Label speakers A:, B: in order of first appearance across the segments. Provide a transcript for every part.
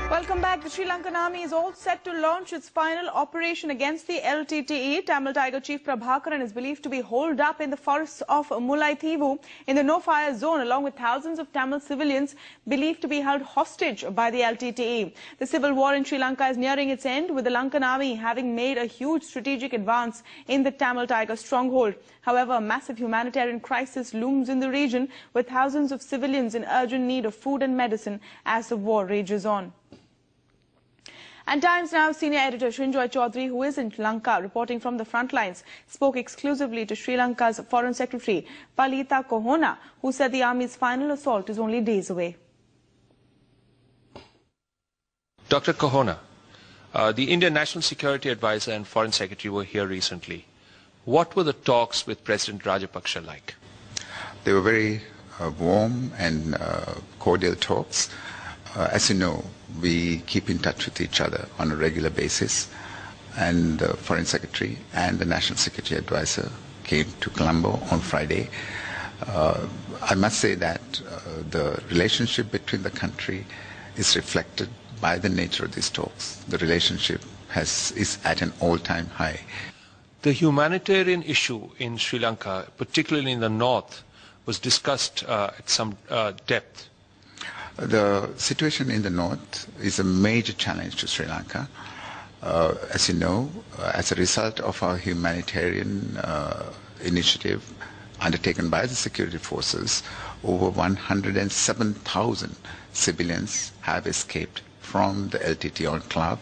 A: Welcome back. The Sri Lankan army is all set to launch its final operation against the LTTE. Tamil Tiger Chief Prabhakaran is believed to be holed up in the forests of Mullaitivu in the no-fire zone, along with thousands of Tamil civilians believed to be held hostage by the LTTE. The civil war in Sri Lanka is nearing its end, with the Lankan army having made a huge strategic advance in the Tamil Tiger stronghold. However, a massive humanitarian crisis looms in the region, with thousands of civilians in urgent need of food and medicine as the war rages on. And Times Now senior editor Srinjoy Chaudhary, who is in Lanka reporting from the front lines, spoke exclusively to Sri Lanka's Foreign Secretary Palita Kohona, who said the army's final assault is only days away.
B: Dr. Kohona, the Indian National Security Advisor and Foreign Secretary were here recently. What were the talks with President Rajapaksa like?
C: They were very warm and cordial talks. As you know, we keep in touch with each other on a regular basis, and the Foreign Secretary and the National Security Advisor came to Colombo on Friday. I must say that the relationship between the country is reflected by the nature of these talks. The relationship is at an all-time high.
B: The humanitarian issue in Sri Lanka, particularly in the north, was discussed at some depth.
C: The situation in the north is a major challenge to Sri Lanka. As you know, as a result of our humanitarian initiative undertaken by the security forces, over 107,000 civilians have escaped from the LTT enclave.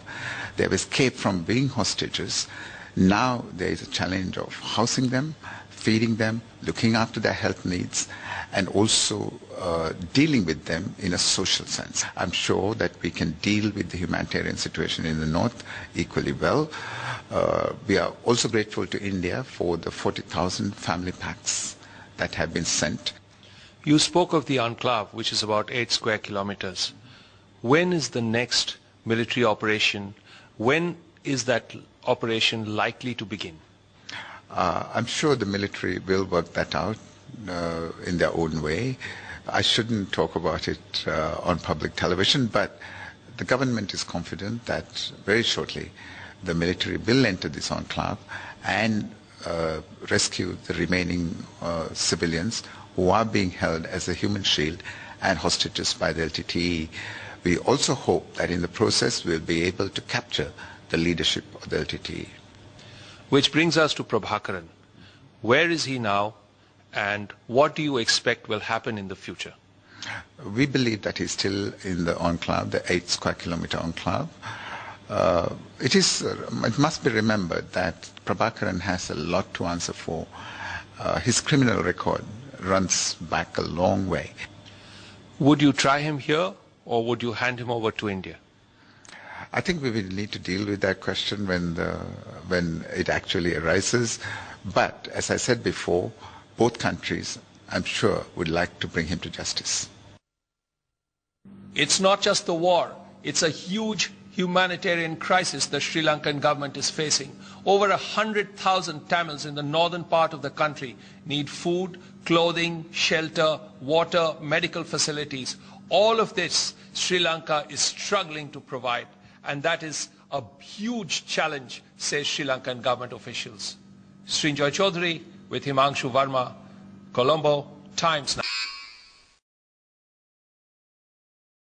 C: They have escaped from being hostages. Now there is a challenge of housing them, feeding them, looking after their health needs, and also dealing with them in a social sense. I'm sure that we can deal with the humanitarian situation in the north equally well. We are also grateful to India for the 40,000 family packs that have been sent.
B: You spoke of the enclave, which is about 8 square kilometers. When is the next military operation? When is that operation likely to begin?
C: I'm sure the military will work that out in their own way. I shouldn't talk about it on public television, but the government is confident that very shortly the military will enter this enclave and rescue the remaining civilians who are being held as a human shield and hostages by the LTTE. We also hope that in the process we'll be able to capture the leadership of the LTTE.
B: Which brings us to Prabhakaran. Where is he now, and what do you expect will happen in the future?
C: We believe that he's still in the enclave, the 8 square kilometer enclave. It must be remembered that Prabhakaran has a lot to answer for. His criminal record runs back a long way.
B: Would you try him here, or would you hand him over to India?
C: I think we will need to deal with that question when it actually arises. But as I said before, both countries, I'm sure, would like to bring him to justice.
B: It's not just the war. It's a huge humanitarian crisis the Sri Lankan government is facing. Over 100,000 Tamils in the northern part of the country need food, clothing, shelter, water, medical facilities. All of this Sri Lanka is struggling to provide. And that is a huge challenge, says Sri Lankan government officials. Srinjoy Chaudhary with Himanshu Verma, Colombo, Times Now.